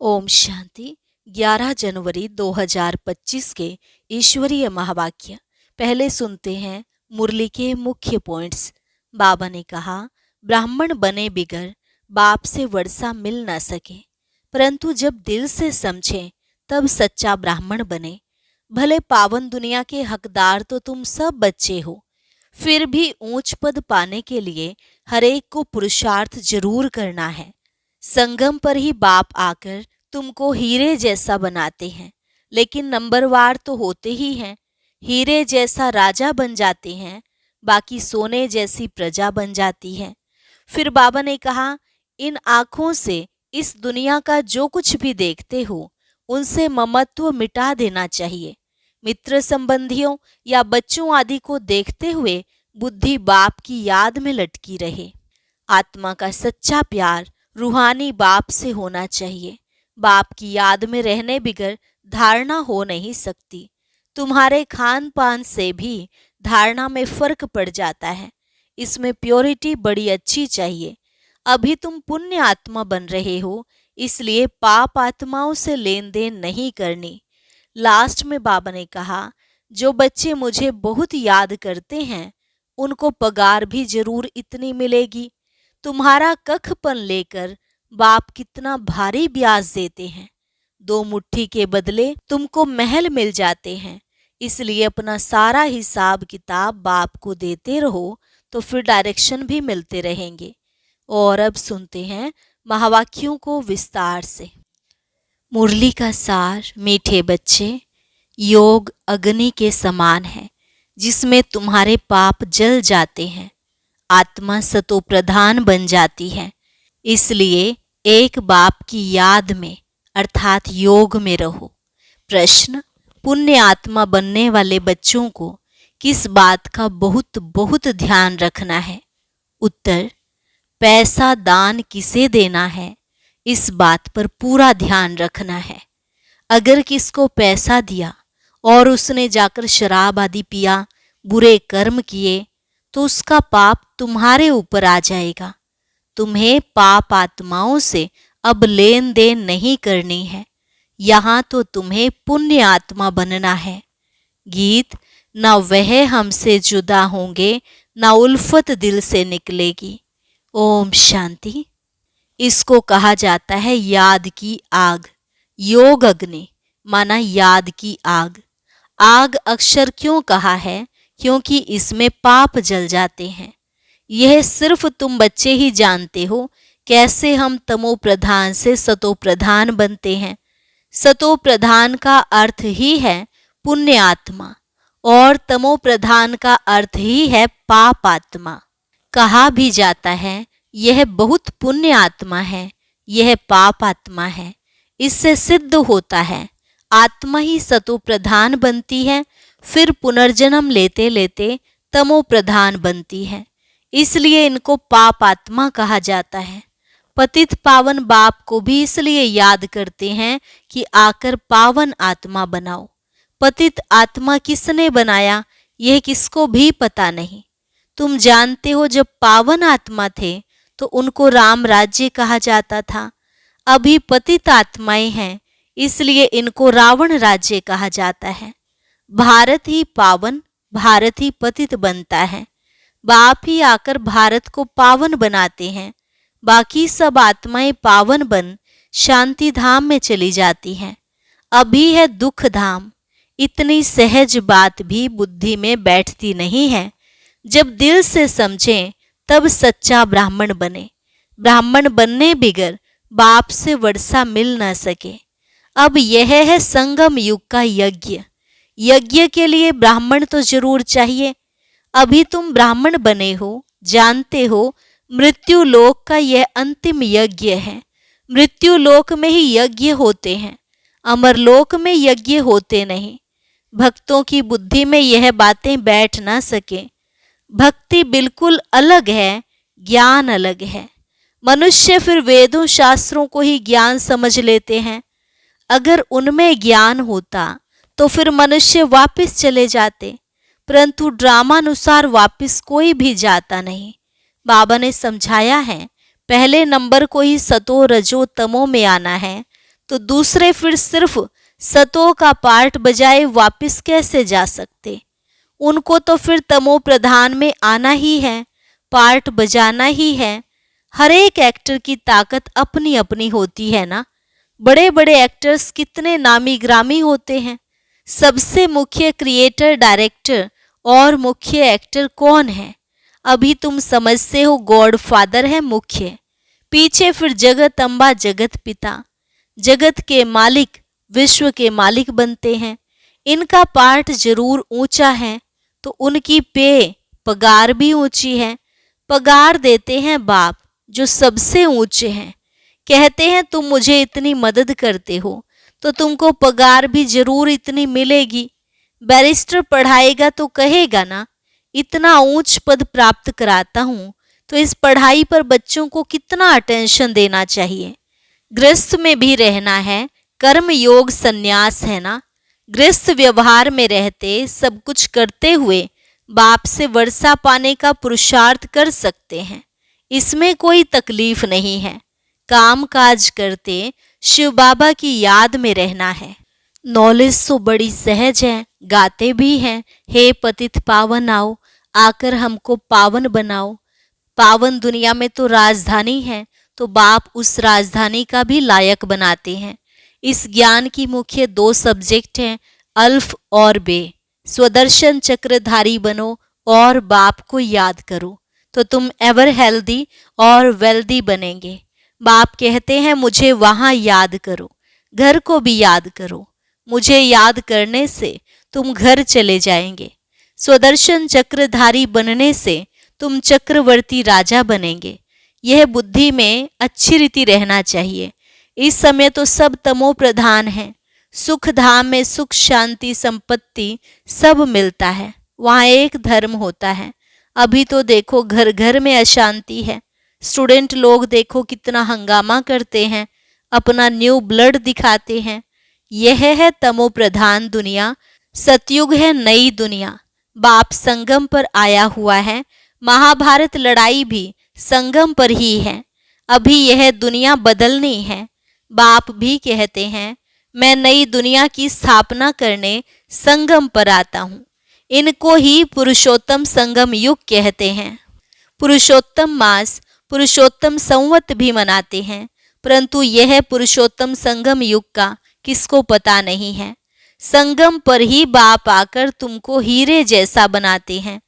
ओम शांति। 11 जनवरी 2025 के ईश्वरीय महावाक्य पहले सुनते हैं मुरली के मुख्य पॉइंट्स। बाबा ने कहा, ब्राह्मण बने बिगर बाप से वर्षा मिल न सके, परंतु जब दिल से समझे तब सच्चा ब्राह्मण बने। भले पावन दुनिया के हकदार तो तुम सब बच्चे हो, फिर भी ऊंच पद पाने के लिए हरेक को पुरुषार्थ जरूर करना है। संगम पर ही बाप आकर तुमको हीरे जैसा बनाते हैं, लेकिन नंबरवार तो होते ही हैं। हीरे जैसा राजा बन जाते हैं, बाकी सोने जैसी प्रजा बन जाती है। फिर बाबा ने कहा, इन आँखों से इस दुनिया का जो कुछ भी देखते हो, उनसे ममत्व मिटा देना चाहिए। मित्र संबंधियों या बच्चों आदि को देखते हुए बुद्धि बाप की याद में लटकी रहे। आत्मा का सच्चा प्यार रूहानी बाप से होना चाहिए। बाप की याद में रहने बिगर धारणा हो नहीं सकती। तुम्हारे खान पान से भी धारणा में फर्क पड़ जाता है। इसमें प्योरिटी बड़ी अच्छी चाहिए। अभी तुम पुण्य आत्मा बन रहे हो, इसलिए पाप आत्माओं से लेन देन नहीं करनी। लास्ट में बाबा ने कहा, जो बच्चे मुझे बहुत याद करते हैं उनको पगार भी जरूर इतनी मिलेगी। तुम्हारा कखपन लेकर बाप कितना भारी ब्याज देते हैं। 2 मुट्ठी के बदले तुमको महल मिल जाते हैं। इसलिए अपना सारा हिसाब किताब बाप को देते रहो, तो फिर डायरेक्शन भी मिलते रहेंगे। और अब सुनते हैं महावाक्यों को विस्तार से। मुरली का सार, मीठे बच्चे, योग अग्नि के समान है जिसमें तुम्हारे पाप जल जाते हैं। आत्मा सतो प्रधान बन जाती है। इसलिए एक बाप की याद में अर्थात योग में रहो। प्रश्न, पुण्य आत्मा बनने वाले बच्चों को किस बात का बहुत बहुत ध्यान रखना है? उत्तर, पैसा दान किसे देना है इस बात पर पूरा ध्यान रखना है। अगर किसको पैसा दिया और उसने जाकर शराब आदि पिया, बुरे कर्म किए, तो उसका पाप तुम्हारे ऊपर आ जाएगा। तुम्हें पाप आत्माओं से अब लेन देन नहीं करनी है। यहाँ तो तुम्हें पुण्य आत्मा बनना है। गीत, न वह हमसे जुदा होंगे, न उल्फत दिल से निकलेगी। ओम शांति। इसको कहा जाता है याद की आग। योग अग्नि माना याद की आग। आग अक्षर क्यों कहा है? क्योंकि इसमें पाप जल जाते हैं। यह सिर्फ तुम बच्चे ही जानते हो कैसे हम तमो प्रधान से सतो प्रधान बनते हैं। सतो प्रधान का अर्थ ही है पुण्य आत्मा और तमो प्रधान का अर्थ ही है पाप आत्मा। कहा भी जाता है यह बहुत पुण्य आत्मा है, यह पाप आत्मा है। इससे सिद्ध होता है आत्मा ही सतो प्रधान बनती है, फिर पुनर्जन्म लेते लेते तमो प्रधान बनती है। इसलिए इनको पाप आत्मा कहा जाता है। पतित पावन बाप को भी इसलिए याद करते हैं कि आकर पावन आत्मा बनाओ। पतित आत्मा किसने बनाया यह किसको भी पता नहीं। तुम जानते हो जब पावन आत्मा थे तो उनको राम राज्य कहा जाता था। अभी पतित आत्माएं हैं, इसलिए इनको रावण राज्य कहा जाता है। भारत ही पावन, भारत ही पतित बनता है। बाप ही आकर भारत को पावन बनाते हैं। बाकी सब आत्माएं पावन बन शांति धाम में चली जाती हैं। अभी है दुख धाम। इतनी सहज बात भी बुद्धि में बैठती नहीं है। जब दिल से समझें तब सच्चा ब्राह्मण बने। ब्राह्मण बनने बिगर बाप से वर्षा मिल न सके। अब यह है संगम युग का यज्ञ। यज्ञ के लिए ब्राह्मण तो जरूर चाहिए। अभी तुम ब्राह्मण बने हो, जानते हो मृत्यु लोक का यह अंतिम यज्ञ है। मृत्यु लोक में ही यज्ञ होते हैं, अमरलोक में यज्ञ होते नहीं। भक्तों की बुद्धि में यह बातें बैठ ना सके। भक्ति बिल्कुल अलग है, ज्ञान अलग है। मनुष्य फिर वेदों शास्त्रों को ही ज्ञान समझ लेते हैं। अगर उनमें ज्ञान होता तो फिर मनुष्य वापस चले जाते, परंतु ड्रामानुसार वापस कोई भी जाता नहीं। बाबा ने समझाया है पहले नंबर को ही सतो रजो तमो में आना है, तो दूसरे फिर सिर्फ सतों का पार्ट बजाए वापस कैसे जा सकते? उनको तो फिर तमो प्रधान में आना ही है, पार्ट बजाना ही है। हर एक एक्टर की ताकत अपनी अपनी होती है ना। बड़े बड़े एक्टर्स कितने नामी ग्रामी होते हैं। सबसे मुख्य क्रिएटर डायरेक्टर और मुख्य एक्टर कौन है? अभी तुम समझते हो गॉड फादर है मुख्य, पीछे फिर जगत अम्बा जगत पिता, जगत के मालिक विश्व के मालिक बनते हैं। इनका पार्ट जरूर ऊंचा है तो उनकी पगार भी ऊंची है। पगार देते हैं बाप जो सबसे ऊंचे हैं। कहते हैं तुम मुझे इतनी मदद करते हो तो तुमको पगार भी जरूर इतनी मिलेगी। बैरिस्टर पढ़ाएगा तो कहेगा ना, इतना ऊंच पद प्राप्त कराता हूं तो इस पढ़ाई पर बच्चों को कितना अटेंशन देना चाहिए। गृहस्थ में भी रहना है, कर्म योग संन्यास है ना। गृहस्थ व्यवहार में रहते सब कुछ करते हुए बाप से वर्षा पाने का पुरुषार्थ कर सकते हैं, इसमें कोई तकलीफ नहीं है। काम काज करते शिव बाबा की याद में रहना है। नॉलेज तो बड़ी सहज है, गाते भी हैं, हे पतित पावन आओ, आकर हमको पावन बनाओ। पावन दुनिया में तो राजधानी है, तो बाप उस राजधानी का भी लायक बनाते हैं। इस ज्ञान की मुख्य 2 सब्जेक्ट हैं, अल्फ और बे। स्वदर्शन चक्रधारी बनो और बाप को याद करो तो तुम एवर हेल्दी और वेल्दी बनेंगे। बाप कहते हैं मुझे वहां याद करो, घर को भी याद करो। मुझे याद करने से तुम घर चले जाएंगे। स्वदर्शन चक्रधारी बनने से तुम चक्रवर्ती राजा बनेंगे। यह बुद्धि में अच्छी रीति रहना चाहिए। इस समय तो सब तमो प्रधान है। सुख धाम में सुख शांति संपत्ति सब मिलता है, वहाँ एक धर्म होता है। अभी तो देखो घर घर में अशांति है। स्टूडेंट लोग देखो कितना हंगामा करते हैं, अपना न्यू ब्लड दिखाते हैं। यह है तमो प्रधान दुनिया। सतयुग है नई दुनिया। बाप संगम पर आया हुआ है। महाभारत लड़ाई भी संगम पर ही है। अभी यह दुनिया बदलनी है। बाप भी कहते हैं मैं नई दुनिया की स्थापना करने संगम पर आता हूँ। इनको ही पुरुषोत्तम संगम युग कहते हैं। पुरुषोत्तम मास, पुरुषोत्तम संवत भी मनाते हैं, परंतु यह पुरुषोत्तम संगम युग का किसको पता नहीं है। संगम पर ही बाप आकर तुमको हीरे जैसा बनाते हैं।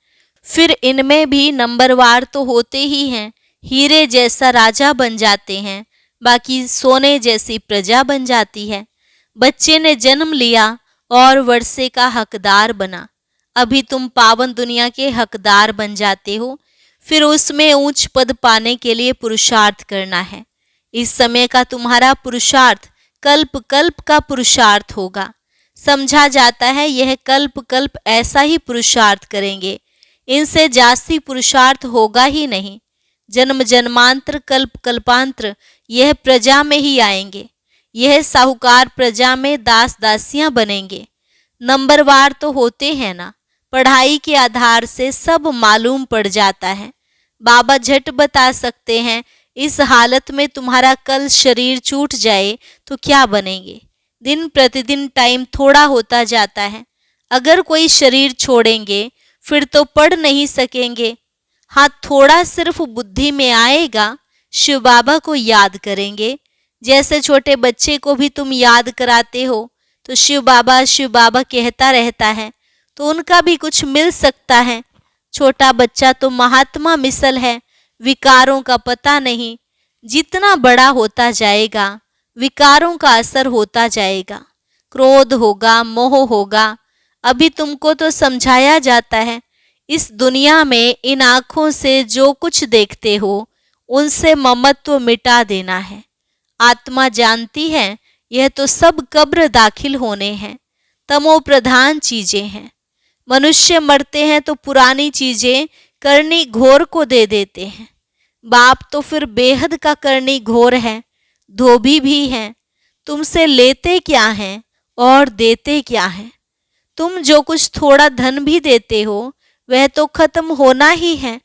फिर इनमें भी नंबरवार तो होते ही हैं। हीरे जैसा राजा बन जाते हैं, बाकी सोने जैसी प्रजा बन जाती है। बच्चे ने जन्म लिया और वर्षे का हकदार बना। अभी तुम पावन दुनिया के हकदार बन जाते हो, फिर उसमें ऊंच पद पाने के लिए पुरुषार्थ करना है। इस समय का तुम्हारा पुरुषार्थ कल्प कल्प का पुरुषार्थ होगा। समझा जाता है यह कल्प कल्प ऐसा ही पुरुषार्थ करेंगे, इनसे जास्ती पुरुषार्थ होगा ही नहीं। जन्म जन्मांतर कल्प कल्पांतर यह प्रजा में ही आएंगे। यह साहूकार प्रजा में दास दासियां बनेंगे। नंबरवार तो होते हैं ना, पढ़ाई के आधार से सब मालूम पड़ जाता है। बाबा झट बता सकते हैं इस हालत में तुम्हारा कल शरीर छूट जाए तो क्या बनेंगे। दिन प्रतिदिन टाइम थोड़ा होता जाता है। अगर कोई शरीर छोड़ेंगे फिर तो पढ़ नहीं सकेंगे। हाँ, थोड़ा सिर्फ बुद्धि में आएगा, शिव बाबा को याद करेंगे। जैसे छोटे बच्चे को भी तुम याद कराते हो तो शिव बाबा कहता रहता है, तो उनका भी कुछ मिल सकता है। छोटा बच्चा तो महात्मा मिसल है, विकारों का पता नहीं। जितना बड़ा होता जाएगा विकारों का असर होता जाएगा। क्रोध होगा, मोह होगा। अभी तुमको तो समझाया जाता है इस दुनिया में इन आँखों से जो कुछ देखते हो उनसे ममत्व मिटा देना है। आत्मा जानती है यह तो सब कब्र दाखिल होने हैं, तमो प्रधान चीजें हैं। मनुष्य मरते हैं तो पुरानी चीजें करनी घोर को दे देते हैं। बाप तो फिर बेहद का करनी घोर है, धोबी भी हैं। तुमसे लेते क्या हैं और देते क्या हैं। तुम जो कुछ थोड़ा धन भी देते हो वह तो खत्म होना ही है।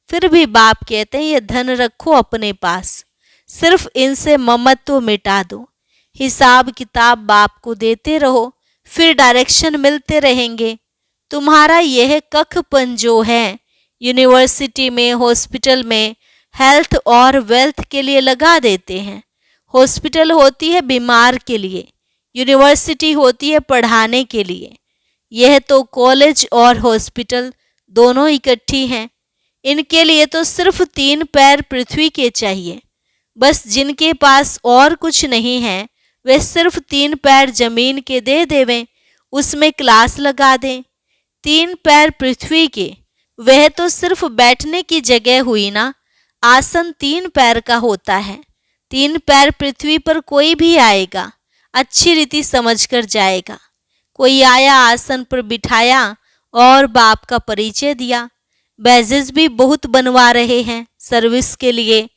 फिर भी बाप कहते हैं ये धन रखो अपने पास, सिर्फ इनसे ममत्व मिटा दो। हिसाब किताब बाप को देते रहो, फिर डायरेक्शन मिलते रहेंगे। तुम्हारा यह कखपन जो है यूनिवर्सिटी में, हॉस्पिटल में हेल्थ और वेल्थ के लिए लगा देते हैं। हॉस्पिटल होती है बीमार के लिए, यूनिवर्सिटी होती है पढ़ाने के लिए। यह तो कॉलेज और हॉस्पिटल दोनों इकट्ठी हैं। इनके लिए तो सिर्फ 3 पैर पृथ्वी के चाहिए। बस जिनके पास और कुछ नहीं है वे सिर्फ 3 पैर जमीन के दे देवें, उसमें क्लास लगा दें। 3 पैर पृथ्वी के, वह तो सिर्फ बैठने की जगह हुई ना। आसन 3 पैर का होता है। 3 पैर पृथ्वी पर कोई भी आएगा, अच्छी रीति समझ कर जाएगा। कोई आया, आसन पर बिठाया और बाप का परिचय दिया। बैजेस भी बहुत बनवा रहे हैं सर्विस के लिए।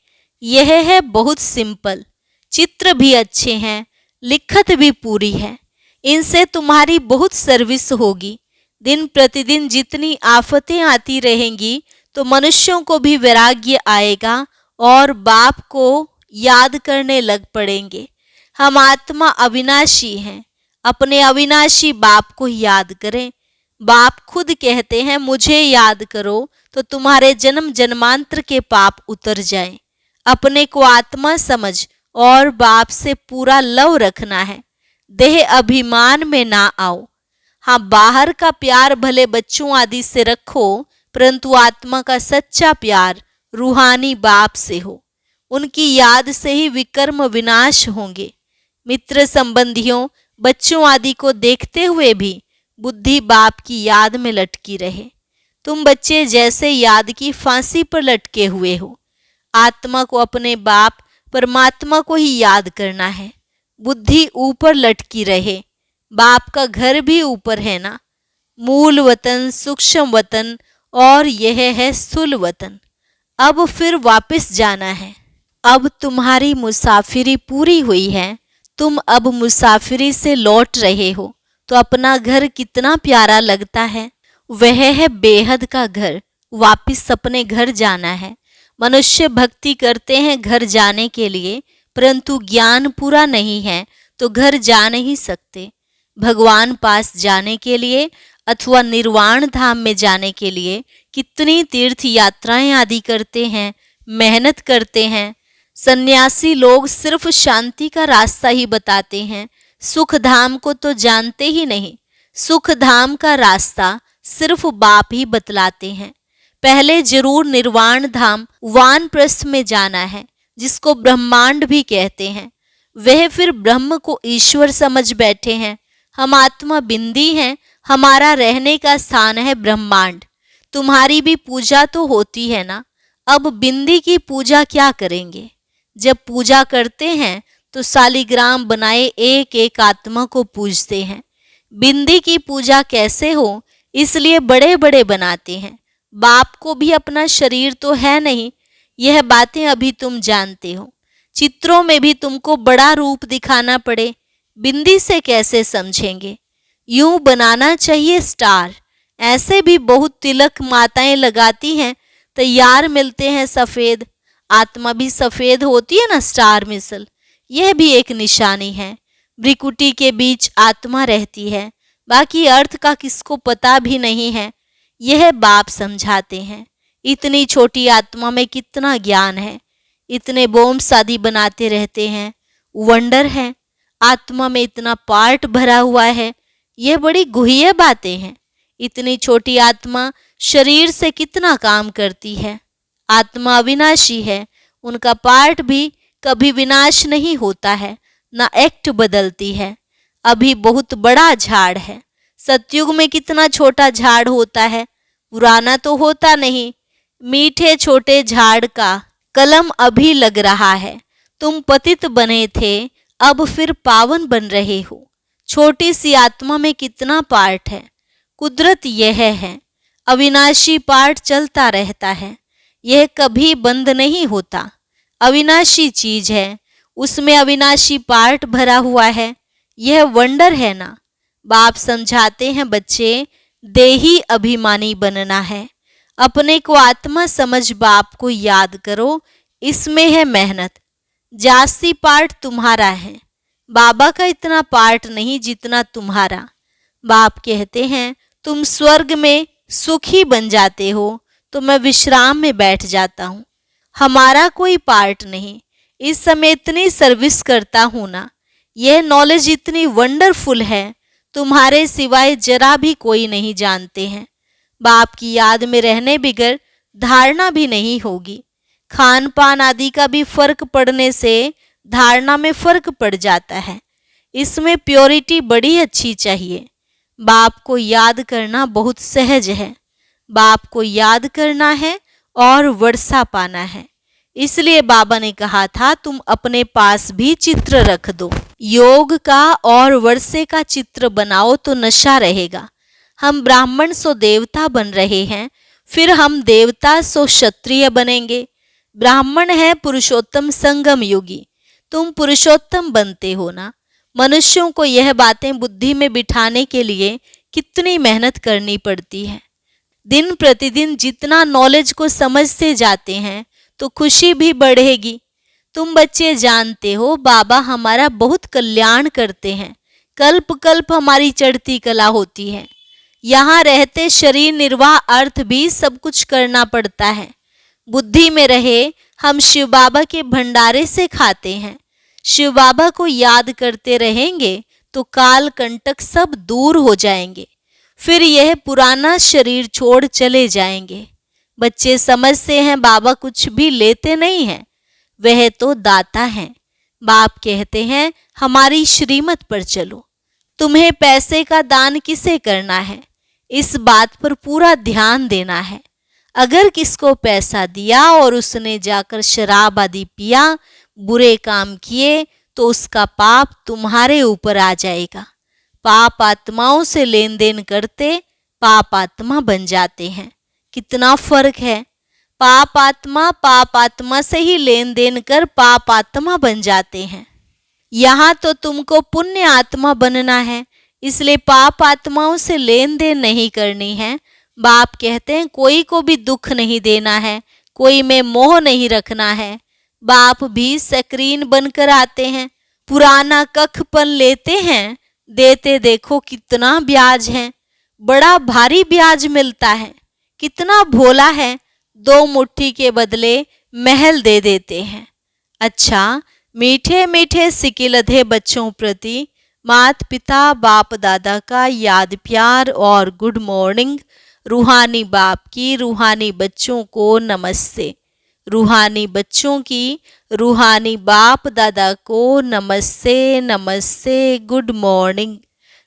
यह है बहुत सिंपल। चित्र भी अच्छे हैं, लिखत भी पूरी है। इनसे तुम्हारी बहुत सर्विस होगी। दिन प्रतिदिन जितनी आफतें आती रहेंगी तो मनुष्यों को भी वैराग्य आएगा और बाप को याद करने लग पड़ेंगे। हम आत्मा अविनाशी हैं, अपने अविनाशी बाप को याद करें। बाप खुद कहते हैं मुझे याद करो तो तुम्हारे जन्म जन्मांतर के पाप उतर जाएं। अपने को आत्मा समझ और बाप से पूरा लव रखना है। देह अभिमान में ना आओ। हाँ, बाहर का प्यार भले बच्चों आदि से रखो, परंतु आत्मा का सच्चा प्यार रूहानी बाप से हो। उनकी याद से ही विकर्म विनाश होंगे। मित्र संबंधियों, बच्चों आदि को देखते हुए भी बुद्धि बाप की याद में लटकी रहे। तुम बच्चे जैसे याद की फांसी पर लटके हुए हो। आत्मा को अपने बाप परमात्मा को ही याद करना है। बुद्धि ऊपर लटकी रहे। बाप का घर भी ऊपर है ना। मूल वतन, सूक्ष्म वतन और यह है स्थूल वतन। अब फिर वापस जाना है। अब तुम्हारी मुसाफिरी पूरी हुई है। तुम अब मुसाफिरी से लौट रहे हो तो अपना घर कितना प्यारा लगता है। वह है बेहद का घर। वापस अपने घर जाना है। मनुष्य भक्ति करते हैं घर जाने के लिए, परंतु ज्ञान पूरा नहीं है तो घर जा नहीं सकते। भगवान पास जाने के लिए अथवा निर्वाण धाम में जाने के लिए कितनी तीर्थ यात्राएं आदि करते हैं, मेहनत करते हैं। सन्यासी लोग सिर्फ शांति का रास्ता ही बताते हैं, सुख धाम को तो जानते ही नहीं। सुख धाम का रास्ता सिर्फ बाप ही बतलाते हैं। पहले जरूर निर्वाण धाम वानप्रस्थ में जाना है, जिसको ब्रह्मांड भी कहते हैं। वह फिर ब्रह्म को ईश्वर समझ बैठे हैं। हम आत्मा बिंदी हैं, हमारा रहने का स्थान है ब्रह्मांड। तुम्हारी भी पूजा तो होती है ना। अब बिंदी की पूजा क्या करेंगे? जब पूजा करते हैं तो सालिग्राम बनाए एक एक आत्मा को पूजते हैं। बिंदी की पूजा कैसे हो, इसलिए बड़े बड़े बनाते हैं। बाप को भी अपना शरीर तो है नहीं। यह बातें अभी तुम जानते हो। चित्रों में भी तुमको बड़ा रूप दिखाना पड़े, बिंदी से कैसे समझेंगे? यूं बनाना चाहिए स्टार। ऐसे भी बहुत तिलक माताएं लगाती हैं, तैयार मिलते हैं सफेद। आत्मा भी सफेद होती है ना, स्टार मिसल। यह भी एक निशानी है। भ्रिकुटी के बीच आत्मा रहती है, बाकी अर्थ का किसको पता भी नहीं है। यह बाप समझाते हैं। इतनी छोटी आत्मा में कितना ज्ञान है। इतने बोम्ब आदि बनाते रहते हैं। वंडर है, आत्मा में इतना पार्ट भरा हुआ है। यह बड़ी गुह्य बातें हैं। इतनी छोटी आत्मा शरीर से कितना काम करती है। आत्मा अविनाशी है, उनका पार्ट भी कभी विनाश नहीं होता है, ना एक्ट बदलती है। अभी बहुत बड़ा झाड़ है। सतयुग में कितना छोटा झाड़ होता है, पुराना तो होता नहीं। मीठे छोटे झाड़ का कलम अभी लग रहा है। तुम पतित बने थे, अब फिर पावन बन रहे हो। छोटी सी आत्मा में कितना पार्ट है। कुदरत यह है, अविनाशी पार्ट चलता रहता है। यह कभी बंद नहीं होता। अविनाशी चीज है, उसमें अविनाशी पार्ट भरा हुआ है। यह वंडर है ना। बाप समझाते हैं, बच्चे देही अभिमानी बनना है। अपने को आत्मा समझ बाप को याद करो, इसमें है मेहनत। जास्ती पार्ट तुम्हारा है। बाबा का इतना पार्ट नहीं जितना तुम्हारा। बाप कहते हैं तुम स्वर्ग में सुखी बन जाते हो तो मैं विश्राम में बैठ जाता हूँ। हमारा कोई पार्ट नहीं। इस समय इतनी सर्विस करता हूँ ना, यह नॉलेज इतनी वंडरफुल है, तुम्हारे सिवाय जरा भी कोई नहीं जानते हैं। बाप की याद में रहने बिगर धारणा भी नहीं होगी। खान पान आदि का भी फर्क पड़ने से धारणा में फर्क पड़ जाता है। इसमें प्योरिटी बड़ी अच्छी चाहिए। बाप को याद करना बहुत सहज है। बाप को याद करना है और वर्षा पाना है। इसलिए बाबा ने कहा था तुम अपने पास भी चित्र रख दो। योग का और वर्षे का चित्र बनाओ तो नशा रहेगा। हम ब्राह्मण सो देवता बन रहे हैं, फिर हम देवता सो क्षत्रिय बनेंगे। ब्राह्मण है पुरुषोत्तम संगम योगी, तुम पुरुषोत्तम बनते हो ना। मनुष्यों को यह बातें बुद्धि में बिठाने के लिए कितनी मेहनत करनी पड़ती है। दिन प्रतिदिन जितना नॉलेज को समझते जाते हैं तो खुशी भी बढ़ेगी। तुम बच्चे जानते हो बाबा हमारा बहुत कल्याण करते हैं। कल्प कल्प हमारी चढ़ती कला होती है। यहाँ रहते शरीर निर्वाह अर्थ भी सब कुछ करना पड़ता है। बुद्धि में रहे हम शिव बाबा के भंडारे से खाते हैं। शिव बाबा को याद करते रहेंगे तो काल कंटक सब दूर हो जाएंगे। फिर यह पुराना शरीर छोड़ चले जाएंगे। बच्चे समझते हैं बाबा कुछ भी लेते नहीं हैं, वह तो दाता हैं। बाप कहते हैं हमारी श्रीमत पर चलो। तुम्हें पैसे का दान किसे करना है, इस बात पर पूरा ध्यान देना है। अगर किसको पैसा दिया और उसने जाकर शराब आदि पिया, बुरे काम किए, तो उसका पाप तुम्हारे ऊपर आ जाएगा। पाप आत्माओं से लेन देन करते पाप आत्मा बन जाते हैं। कितना फर्क है। पाप आत्मा से ही लेन देन कर पाप आत्मा बन जाते हैं। यहाँ तो तुमको पुण्य आत्मा बनना है, इसलिए पाप आत्माओं से लेन देन नहीं करनी है। बाप कहते हैं कोई को भी दुख नहीं देना है, कोई में मोह नहीं रखना है। बाप भी स्क्रीन बनकर आते हैं, पुराना कखपन लेते हैं, देते देखो कितना ब्याज है, बड़ा भारी ब्याज मिलता है। कितना भोला है, 2 मुट्ठी के बदले महल दे देते हैं। अच्छा, मीठे मीठे सिकिलधे बच्चों प्रति मात पिता बाप दादा का याद प्यार और गुड मॉर्निंग। रूहानी बाप की रूहानी बच्चों को नमस्ते। रूहानी बच्चों की रूहानी बाप दादा को नमस्ते नमस्ते, गुड मॉर्निंग।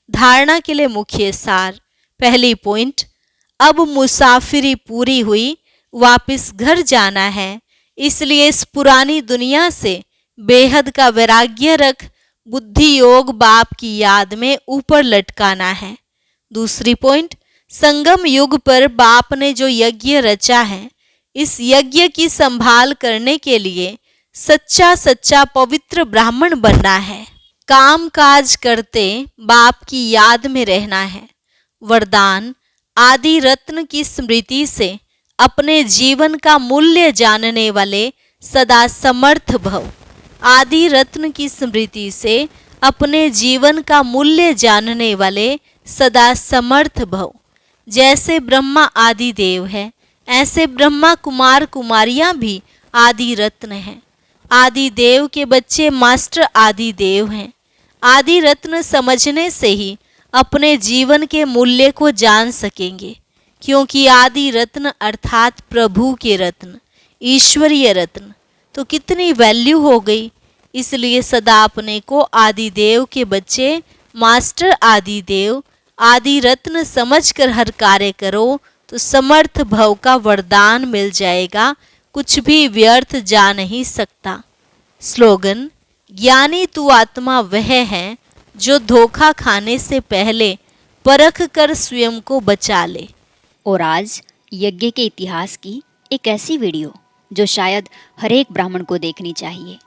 धारणा के लिए मुख्य सार। पहली पॉइंट, अब मुसाफिरी पूरी हुई, वापस घर जाना है, इसलिए इस पुरानी दुनिया से बेहद का वैराग्य रख बुद्धि योग बाप की याद में ऊपर लटकाना है। दूसरी पॉइंट, संगम युग पर बाप ने जो यज्ञ रचा है, इस यज्ञ की संभाल करने के लिए सच्चा सच्चा पवित्र ब्राह्मण बनना है। काम काज करते बाप की याद में रहना है। वरदान, आदि रत्न की स्मृति से अपने जीवन का मूल्य जानने वाले सदा समर्थ भव। आदि रत्न की स्मृति से अपने जीवन का मूल्य जानने वाले सदा समर्थ भव। जैसे ब्रह्मा आदि देव है, ऐसे ब्रह्मा कुमार कुमारियां भी आदि रत्न हैं। आदि देव के बच्चे मास्टर आदि देव हैं। आदि रत्न समझने से ही अपने जीवन के मूल्य को जान सकेंगे, क्योंकि आदि रत्न अर्थात प्रभु के रत्न, ईश्वरीय रत्न, तो कितनी वैल्यू हो गई। इसलिए सदा अपने को आदि देव के बच्चे मास्टर आदि देव आदि रत्न समझकर हर कार्य करो तो समर्थ भव का वरदान मिल जाएगा। कुछ भी व्यर्थ जा नहीं सकता। स्लोगन, ज्ञानी तू आत्मा वह है जो धोखा खाने से पहले परख कर स्वयं को बचा ले। और आज यज्ञ के इतिहास की एक ऐसी वीडियो जो शायद हर एक ब्राह्मण को देखनी चाहिए।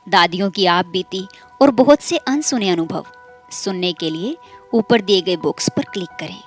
दादियों की आप बीती और बहुत से अनसुने अनुभव सुनने के लिए ऊपर दिए गए बॉक्स पर क्लिक करें।